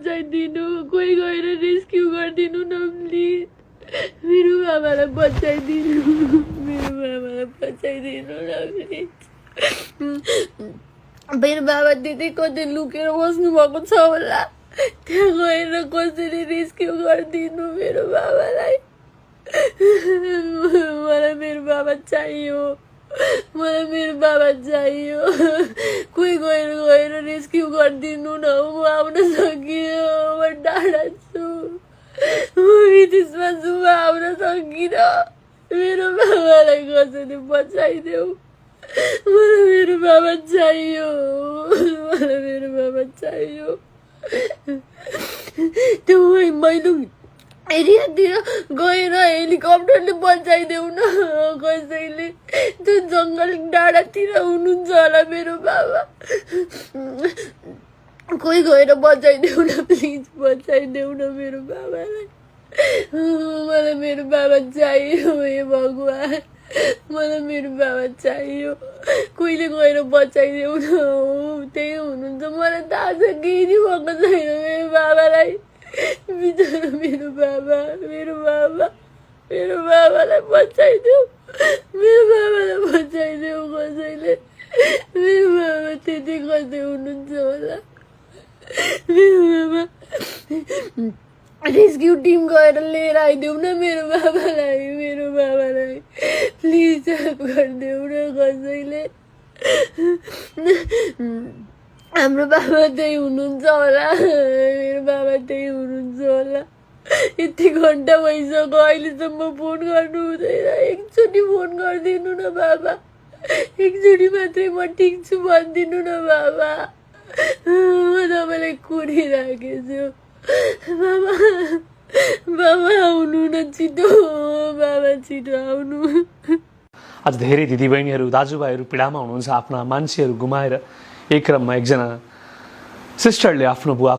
बचाइदिनु, कोही गएर रेस्क्यु गरिदिनु न प्लिज। मेरो बाबालाई बचाइदिनु, मेरो बाबालाई बचाइदिनु न प्लिज। मेरो बाबा त्यतै कतै लुकेर बस्नु भएको छ होला, त्यहाँ गएर कसैले रेस्क्यु गरिदिनु मेरो बाबालाई। मलाई मेरो बाबा चाहियो, मलाई मेरो बाबा चाहियो। कोही गएर रेस्क्यु गरिदिनु न, म आउन सकिनँ, म टाढा छु, म विदेशमा छु, म आउन सकिनँ। मेरो बाबालाई कसैले बचाइदेऊ, मलाई मेरो बाबा चाहियो, मलाई मेरो बाबा चाहियो। त्यो मैलुङ एरियातिर गएर हेलिकप्टरले बचाइदेऊ न कसैले, त्यो जङ्गल डाँडातिर हुनुहुन्छ होला मेरो बाबा। कोही गएर बचाइदेऊ न प्लिज, बचाइदेऊ न मेरो बाबालाई। मलाई मेरो बाबा चाहियो, हे भगवान्, मलाई मेरो बाबा चाहियो। कोहीले गएर बचाइदेऊ न, त्यही हुनुहुन्छ, मलाई थाहा छ केही नि भएको छैन मेरो बाबालाई। बिचरा मेरो बाबा, मेरो बाबा, मेरो बाबालाई बचाइदेऊ, मेरो बाबालाई बचाइदेऊ कसैले। मेरो बाबा त्यति कतै हुनुहुन्छ होला, मेरो बाबा। रेस्क्यु टिम गएर लिएर आइदेऊ न मेरो बाबालाई, मेरो बाबालाई प्लिज हेल्प गरिदेऊ न कसैले। हाम्रो बाबा त्यही हुनुहुन्छ होला, मेरो बाबा त्यही हुनुहुन्छ होला। यति घन्टा भइसक्यो, अहिलेसम्म फोन गर्नु हुँदैन। एकचोटि फोन गरिदिनु न बाबा, एकचोटि मात्रै म ठिक छु भनिदिनु न बाबा। म तपाईँलाई कुरिराखेछु बाबा, बाबा आउनु न छिटो, बाबा छिटो आउनु। आज धेरै दिदीबहिनीहरू दाजुभाइहरू पीडामा हुनुहुन्छ, आफ्ना मान्छेहरू गुमाएर। एक क्रममा एकजना सिस्टरले आफ्नो बुवा